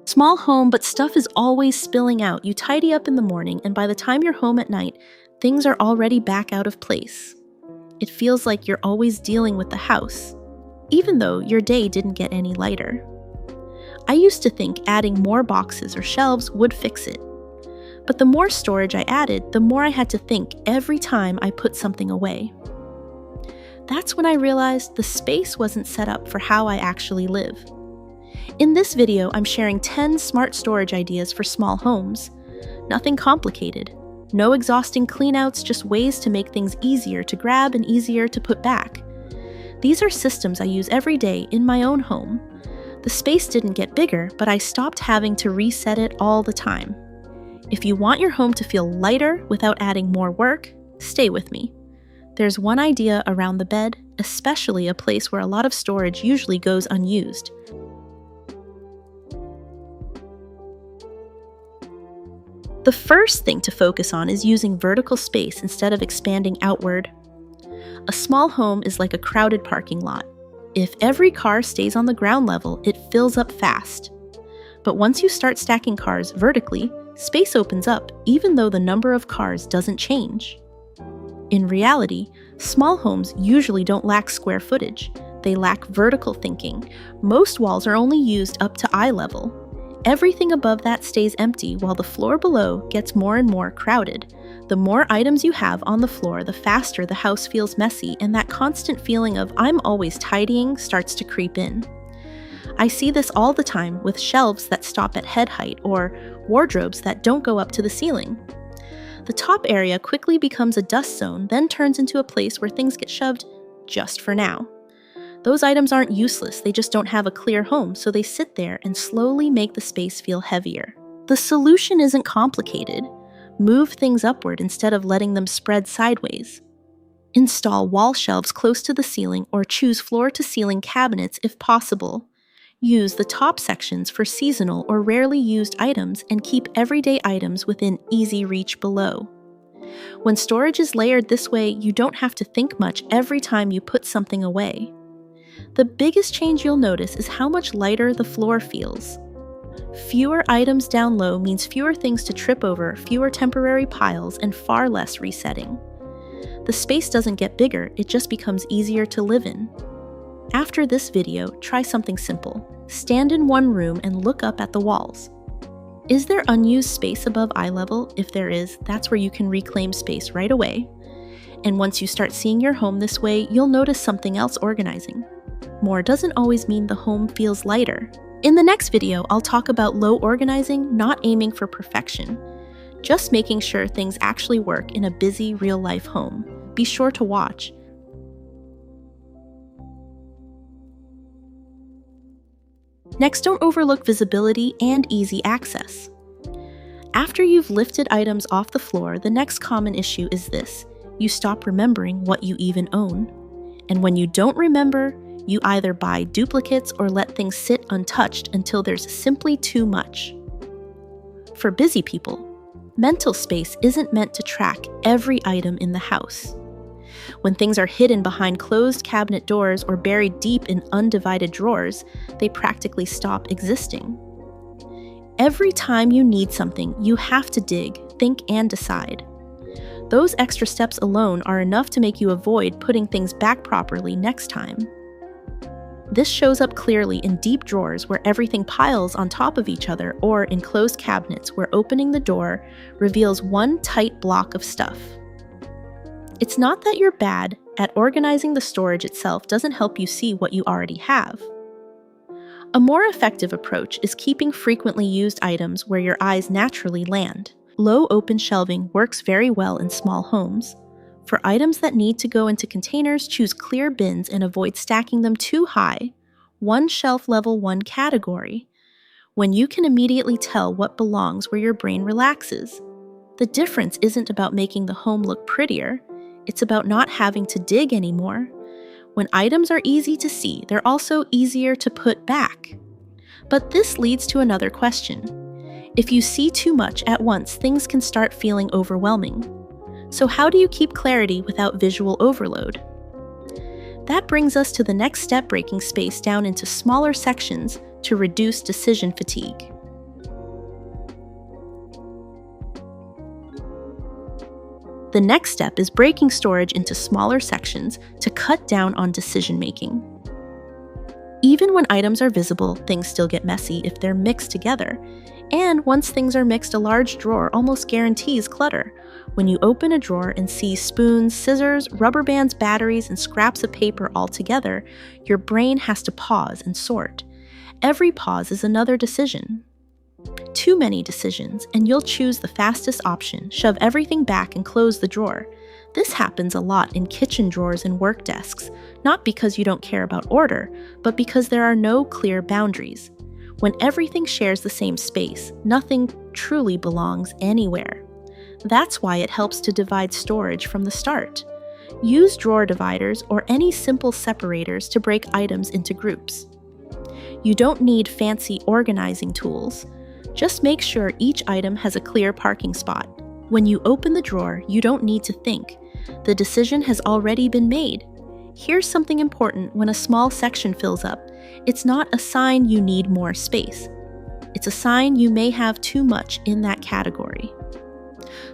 Small home, but stuff is always spilling out. You tidy up in the morning, and by the time you're home at night, things are already back out of place. It feels like you're always dealing with the house, even though your day didn't get any lighter. I used to think adding more boxes or shelves would fix it. But the more storage I added, the more I had to think every time I put something away. That's when I realized the space wasn't set up for how I actually live. In this video, I'm sharing 10 smart storage ideas for small homes. Nothing complicated. No exhausting cleanouts, just ways to make things easier to grab and easier to put back. These are systems I use every day in my own home. The space didn't get bigger, but I stopped having to reset it all the time. If you want your home to feel lighter without adding more work, stay with me. There's one idea around the bed, especially a place where a lot of storage usually goes unused. The first thing to focus on is using vertical space instead of expanding outward. A small home is like a crowded parking lot. If every car stays on the ground level, it fills up fast. But once you start stacking cars vertically, space opens up even though the number of cars doesn't change. In reality, small homes usually don't lack square footage. They lack vertical thinking. Most walls are only used up to eye level. Everything above that stays empty while the floor below gets more and more crowded. The more items you have on the floor, the faster the house feels messy, and that constant feeling of "I'm always tidying" starts to creep in. I see this all the time with shelves that stop at head height or wardrobes that don't go up to the ceiling. The top area quickly becomes a dust zone, then turns into a place where things get shoved just for now. Those items aren't useless, they just don't have a clear home, so they sit there and slowly make the space feel heavier. The solution isn't complicated. Move things upward instead of letting them spread sideways. Install wall shelves close to the ceiling or choose floor-to-ceiling cabinets if possible. Use the top sections for seasonal or rarely used items and keep everyday items within easy reach below. When storage is layered this way, you don't have to think much every time you put something away. The biggest change you'll notice is how much lighter the floor feels. Fewer items down low means fewer things to trip over, fewer temporary piles, and far less resetting. The space doesn't get bigger, it just becomes easier to live in. After this video, try something simple. Stand in one room and look up at the walls. Is there unused space above eye level? If there is, that's where you can reclaim space right away. And once you start seeing your home this way, you'll notice something else organizing. More doesn't always mean the home feels lighter. In the next video, I'll talk about low organizing, not aiming for perfection. Just making sure things actually work in a busy, real-life home. Be sure to watch. Next, don't overlook visibility and easy access. After you've lifted items off the floor, the next common issue is this: you stop remembering what you even own. And when you don't remember, you either buy duplicates or let things sit untouched until there's simply too much. For busy people, mental space isn't meant to track every item in the house. When things are hidden behind closed cabinet doors or buried deep in undivided drawers, they practically stop existing. Every time you need something, you have to dig, think, and decide. Those extra steps alone are enough to make you avoid putting things back properly next time. This shows up clearly in deep drawers where everything piles on top of each other, or in closed cabinets where opening the door reveals one tight block of stuff. It's not that you're bad at organizing. The storage itself doesn't help you see what you already have. A more effective approach is keeping frequently used items where your eyes naturally land. Low open shelving works very well in small homes. For items that need to go into containers, choose clear bins and avoid stacking them too high. One shelf level, one category. When you can immediately tell what belongs where your brain relaxes. The difference isn't about making the home look prettier, it's about not having to dig anymore. When items are easy to see, they're also easier to put back. But this leads to another question. If you see too much at once, things can start feeling overwhelming. So how do you keep clarity without visual overload? That brings us to the next step: breaking space down into smaller sections to reduce decision fatigue. The next step is breaking storage into smaller sections to cut down on decision-making. Even when items are visible, things still get messy if they're mixed together. And once things are mixed, a large drawer almost guarantees clutter. When you open a drawer and see spoons, scissors, rubber bands, batteries, and scraps of paper all together, your brain has to pause and sort. Every pause is another decision. Too many decisions, and you'll choose the fastest option, shove everything back and close the drawer. This happens a lot in kitchen drawers and work desks, not because you don't care about order, but because there are no clear boundaries. When everything shares the same space, nothing truly belongs anywhere. That's why it helps to divide storage from the start. Use drawer dividers or any simple separators to break items into groups. You don't need fancy organizing tools. Just make sure each item has a clear parking spot. When you open the drawer, you don't need to think. The decision has already been made. Here's something important: when a small section fills up, it's not a sign you need more space. It's a sign you may have too much in that category.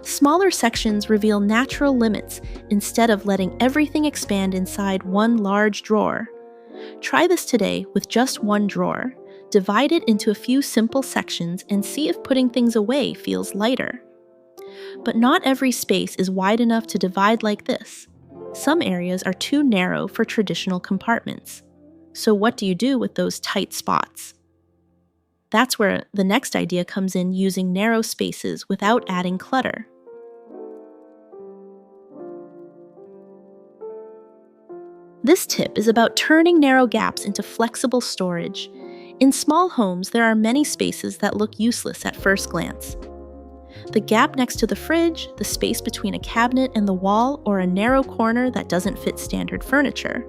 Smaller sections reveal natural limits instead of letting everything expand inside one large drawer. Try this today with just one drawer. Divide it into a few simple sections and see if putting things away feels lighter. But not every space is wide enough to divide like this. Some areas are too narrow for traditional compartments. So what do you do with those tight spots? That's where the next idea comes in: using narrow spaces without adding clutter. This tip is about turning narrow gaps into flexible storage. In small homes, there are many spaces that look useless at first glance. The gap next to the fridge, the space between a cabinet and the wall, or a narrow corner that doesn't fit standard furniture.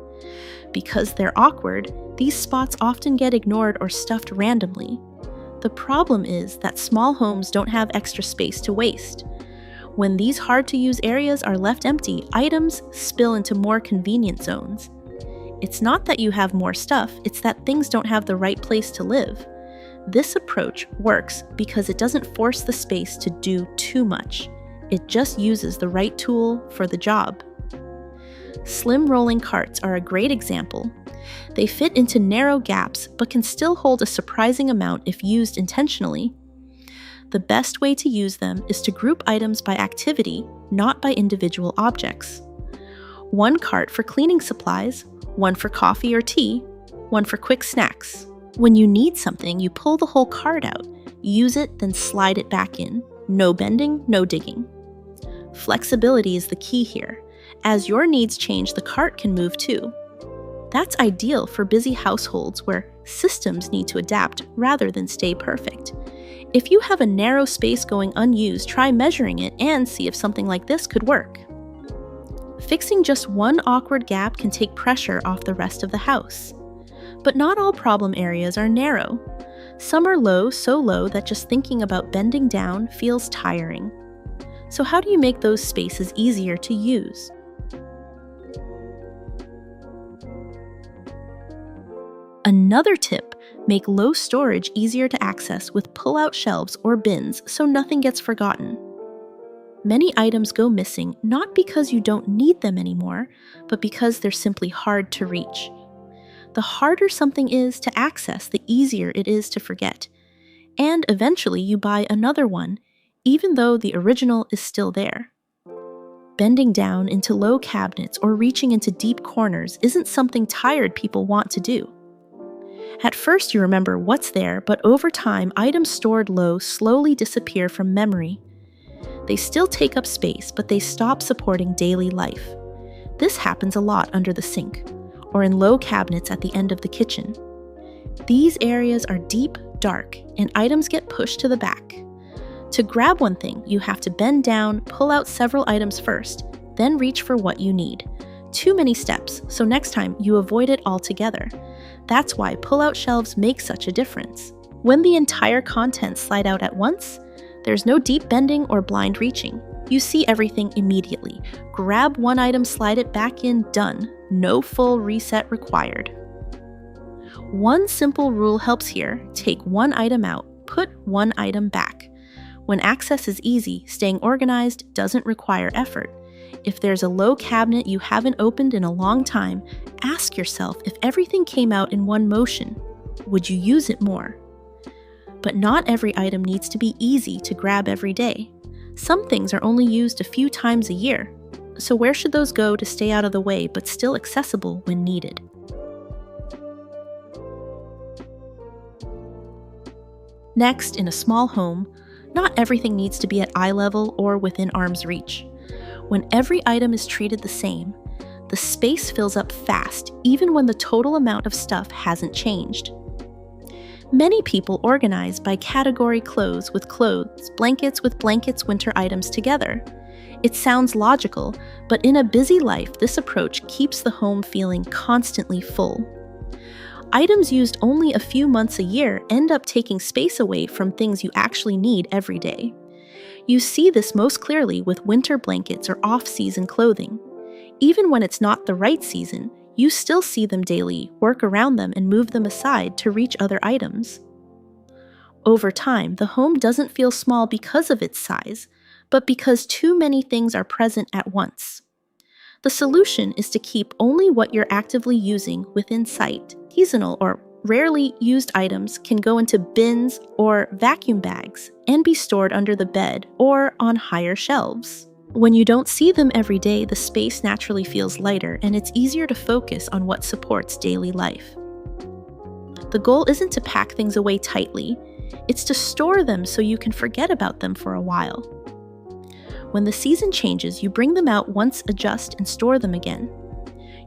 Because they're awkward, these spots often get ignored or stuffed randomly. The problem is that small homes don't have extra space to waste. When these hard-to-use areas are left empty, items spill into more convenient zones. It's not that you have more stuff, it's that things don't have the right place to live. This approach works because it doesn't force the space to do too much. It just uses the right tool for the job. Slim rolling carts are a great example. They fit into narrow gaps but can still hold a surprising amount if used intentionally. The best way to use them is to group items by activity, not by individual objects. One cart for cleaning supplies, one for coffee or tea, one for quick snacks. When you need something, you pull the whole cart out, use it, then slide it back in. No bending, no digging. Flexibility is the key here. As your needs change, the cart can move too. That's ideal for busy households where systems need to adapt rather than stay perfect. If you have a narrow space going unused, try measuring it and see if something like this could work. Fixing just one awkward gap can take pressure off the rest of the house. But not all problem areas are narrow. Some are low, so low that just thinking about bending down feels tiring. So how do you make those spaces easier to use? Another tip: make low storage easier to access with pull-out shelves or bins so nothing gets forgotten. Many items go missing not because you don't need them anymore, but because they're simply hard to reach. The harder something is to access, the easier it is to forget. And eventually you buy another one, even though the original is still there. Bending down into low cabinets or reaching into deep corners isn't something tired people want to do. At first you remember what's there, but over time, items stored low slowly disappear from memory. They still take up space, but they stop supporting daily life. This happens a lot under the sink, or in low cabinets at the end of the kitchen. These areas are deep, dark, and items get pushed to the back. To grab one thing, you have to bend down, pull out several items first, then reach for what you need. Too many steps, so next time you avoid it altogether. That's why pull-out shelves make such a difference. When the entire contents slide out at once, there's no deep bending or blind reaching. You see everything immediately. Grab one item, slide it back in, done. No full reset required. One simple rule helps here: take one item out, put one item back. When access is easy, staying organized doesn't require effort. If there's a low cabinet you haven't opened in a long time, ask yourself if everything came out in one motion, would you use it more? But not every item needs to be easy to grab every day. Some things are only used a few times a year, so where should those go to stay out of the way but still accessible when needed? Next, in a small home, not everything needs to be at eye level or within arm's reach. When every item is treated the same, the space fills up fast even when the total amount of stuff hasn't changed. Many people organize by category: clothes with clothes, blankets with blankets, winter items together. It sounds logical, but in a busy life, this approach keeps the home feeling constantly full. Items used only a few months a year end up taking space away from things you actually need every day. You see this most clearly with winter blankets or off-season clothing. Even when it's not the right season, you still see them daily, work around them, and move them aside to reach other items. Over time, the home doesn't feel small because of its size, but because too many things are present at once. The solution is to keep only what you're actively using within sight. Seasonal or rarely used items can go into bins or vacuum bags and be stored under the bed or on higher shelves. When you don't see them every day, the space naturally feels lighter and it's easier to focus on what supports daily life. The goal isn't to pack things away tightly, it's to store them so you can forget about them for a while. When the season changes, you bring them out once, adjust, and store them again.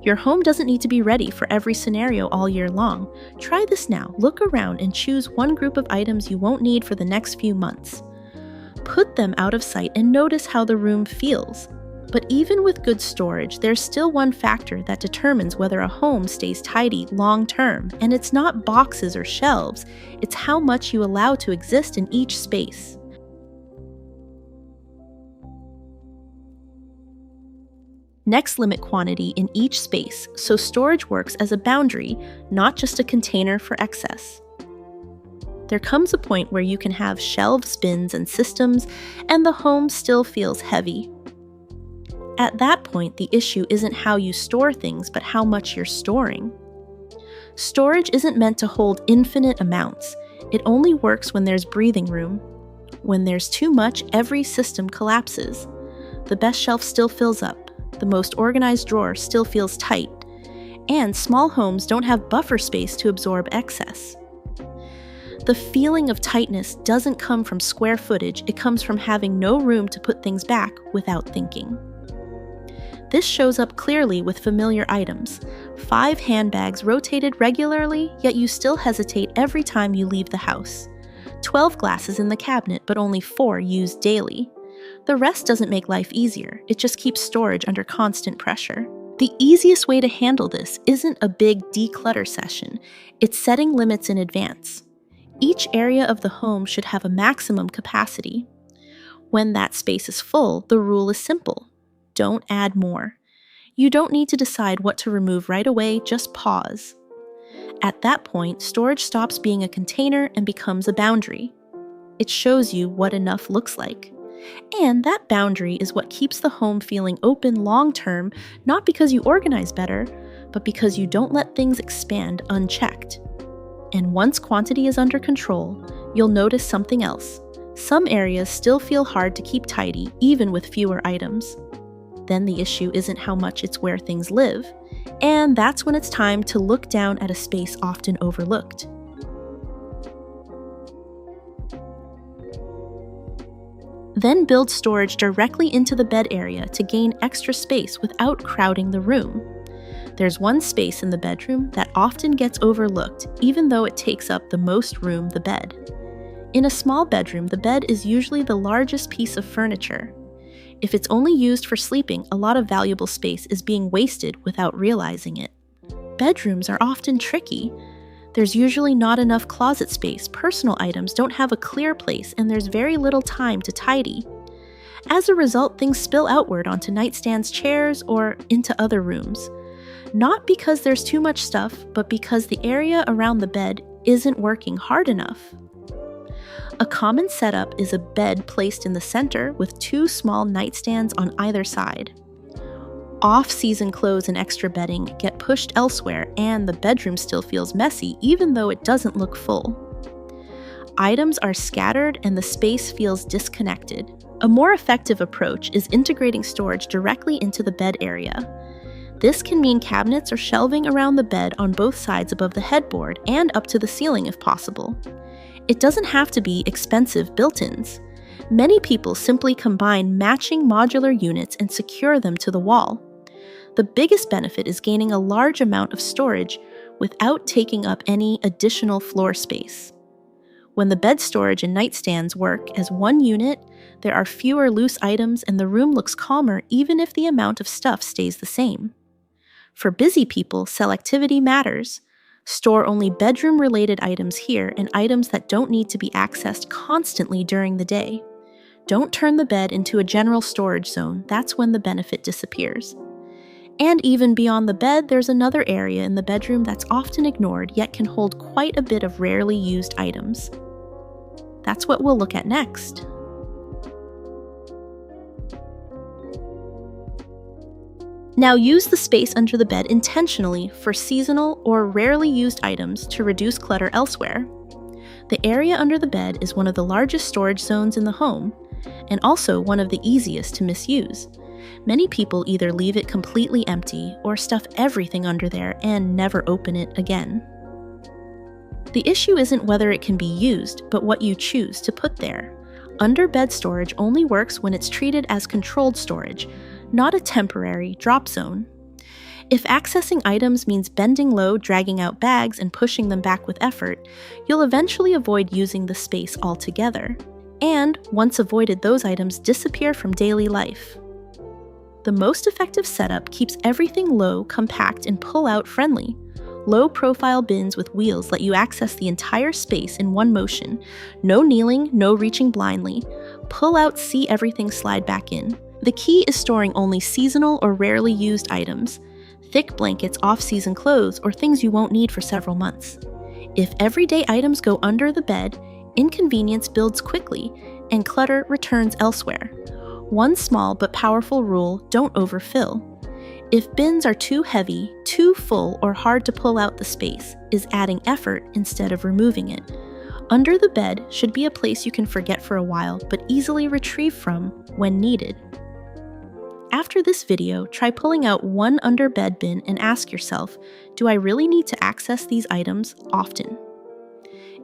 Your home doesn't need to be ready for every scenario all year long. Try this now. Look around and choose one group of items you won't need for the next few months. Put them out of sight and notice how the room feels. But even with good storage, there's still one factor that determines whether a home stays tidy long term, and it's not boxes or shelves, it's how much you allow to exist in each space. Next, limit quantity in each space so storage works as a boundary, not just a container for excess. There comes a point where you can have shelves, bins, and systems, and the home still feels heavy. At that point, the issue isn't how you store things, but how much you're storing. Storage isn't meant to hold infinite amounts. It only works when there's breathing room. When there's too much, every system collapses. The best shelf still fills up. The most organized drawer still feels tight, and small homes don't have buffer space to absorb excess. The feeling of tightness doesn't come from square footage, it comes from having no room to put things back without thinking. This shows up clearly with familiar items. 5 handbags rotated regularly, yet you still hesitate every time you leave the house. 12 glasses in the cabinet, but only 4 used daily. The rest doesn't make life easier, it just keeps storage under constant pressure. The easiest way to handle this isn't a big declutter session, it's setting limits in advance. Each area of the home should have a maximum capacity. When that space is full, the rule is simple: don't add more. You don't need to decide what to remove right away, just pause. At that point, storage stops being a container and becomes a boundary. It shows you what enough looks like. And that boundary is what keeps the home feeling open long term, not because you organize better, but because you don't let things expand unchecked. And once quantity is under control, you'll notice something else. Some areas still feel hard to keep tidy, even with fewer items. Then the issue isn't how much, it's where things live. And that's when it's time to look down at a space often overlooked. Then build storage directly into the bed area to gain extra space without crowding the room. There's one space in the bedroom that often gets overlooked, even though it takes up the most room: the bed. In a small bedroom, the bed is usually the largest piece of furniture. If it's only used for sleeping, a lot of valuable space is being wasted without realizing it. Bedrooms are often tricky. There's usually not enough closet space, personal items don't have a clear place, and there's very little time to tidy. As a result, things spill outward onto nightstands, chairs, or into other rooms. Not because there's too much stuff, but because the area around the bed isn't working hard enough. A common setup is a bed placed in the center with 2 small nightstands on either side. Off-season clothes and extra bedding get pushed elsewhere, and the bedroom still feels messy even though it doesn't look full. Items are scattered and the space feels disconnected. A more effective approach is integrating storage directly into the bed area. This can mean cabinets or shelving around the bed on both sides above the headboard and up to the ceiling if possible. It doesn't have to be expensive built-ins. Many people simply combine matching modular units and secure them to the wall. The biggest benefit is gaining a large amount of storage without taking up any additional floor space. When the bed storage and nightstands work as one unit, there are fewer loose items and the room looks calmer even if the amount of stuff stays the same. For busy people, selectivity matters. Store only bedroom-related items here and items that don't need to be accessed constantly during the day. Don't turn the bed into a general storage zone. That's when the benefit disappears. And even beyond the bed, there's another area in the bedroom that's often ignored yet can hold quite a bit of rarely used items. That's what we'll look at next. Now use the space under the bed intentionally for seasonal or rarely used items to reduce clutter elsewhere. The area under the bed is one of the largest storage zones in the home, and also one of the easiest to misuse. Many people either leave it completely empty or stuff everything under there and never open it again. The issue isn't whether it can be used, but what you choose to put there. Under bed storage only works when it's treated as controlled storage, not a temporary drop zone. If accessing items means bending low, dragging out bags, and pushing them back with effort, you'll eventually avoid using the space altogether. And, once avoided, those items disappear from daily life. The most effective setup keeps everything low, compact, and pull-out friendly. Low-profile bins with wheels let you access the entire space in one motion. No kneeling, no reaching blindly. Pull out, see everything slide back in. The key is storing only seasonal or rarely used items, thick blankets, off-season clothes, or things you won't need for several months. If everyday items go under the bed, inconvenience builds quickly, and clutter returns elsewhere. One small but powerful rule: don't overfill. If bins are too heavy, too full, or hard to pull out the space, is adding effort instead of removing it. Under the bed should be a place you can forget for a while, but easily retrieve from when needed. After this video, try pulling out one under bed bin and ask yourself, do I really need to access these items often?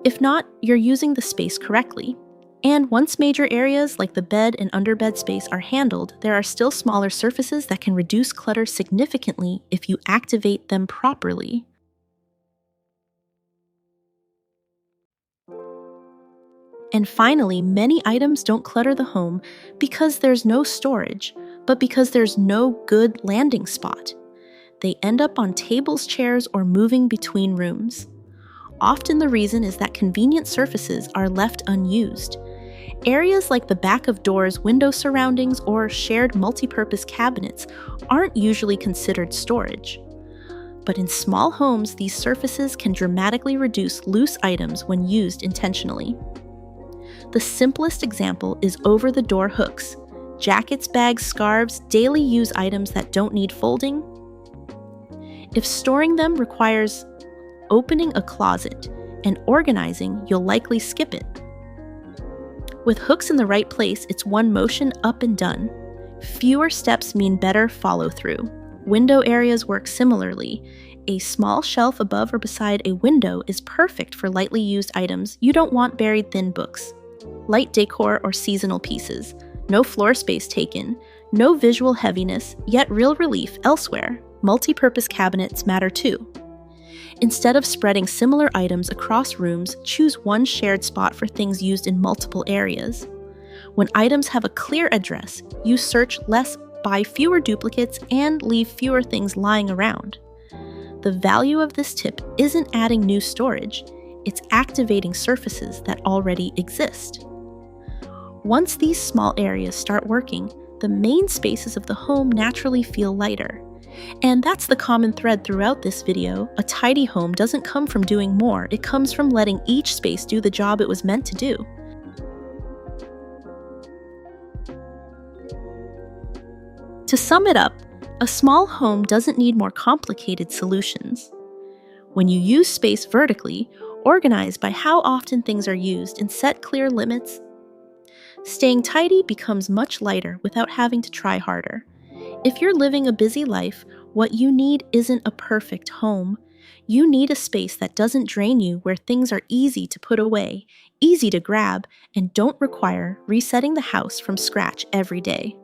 If not, you're using the space correctly. And once major areas like the bed and underbed space are handled, there are still smaller surfaces that can reduce clutter significantly if you activate them properly. And finally, many items don't clutter the home because there's no storage, but because there's no good landing spot. They end up on tables, chairs, or moving between rooms. Often the reason is that convenient surfaces are left unused. Areas like the back of doors, window surroundings, or shared multipurpose cabinets aren't usually considered storage. But in small homes, these surfaces can dramatically reduce loose items when used intentionally. The simplest example is over-the-door hooks, jackets, bags, scarves, daily use items that don't need folding. If storing them requires opening a closet and organizing, you'll likely skip it. With hooks in the right place, it's one motion up and done. Fewer steps mean better follow-through. Window areas work similarly. A small shelf above or beside a window is perfect for lightly used items you don't want buried thin books. Light decor or seasonal pieces. No floor space taken. No visual heaviness, yet real relief elsewhere. Multi-purpose cabinets matter too. Instead of spreading similar items across rooms, choose one shared spot for things used in multiple areas. When items have a clear address, you search less, buy fewer duplicates, and leave fewer things lying around. The value of this tip isn't adding new storage, it's activating surfaces that already exist. Once these small areas start working, the main spaces of the home naturally feel lighter. And that's the common thread throughout this video. A tidy home doesn't come from doing more, it comes from letting each space do the job it was meant to do. To sum it up, A small home doesn't need more complicated solutions. When you use space vertically, organize by how often things are used and set clear limits, staying tidy becomes much lighter without having to try harder. If you're living a busy life, what you need isn't a perfect home. You need a space that doesn't drain you, where things are easy to put away, easy to grab, and don't require resetting the house from scratch every day.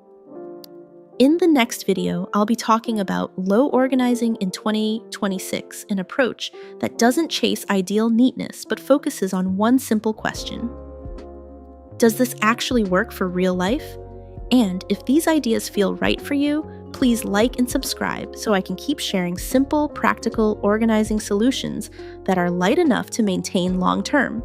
In the next video, I'll be talking about low organizing in 2026, an approach that doesn't chase ideal neatness but focuses on one simple question: does this actually work for real life? And if these ideas feel right for you, please like and subscribe so I can keep sharing simple, practical organizing solutions that are light enough to maintain long term.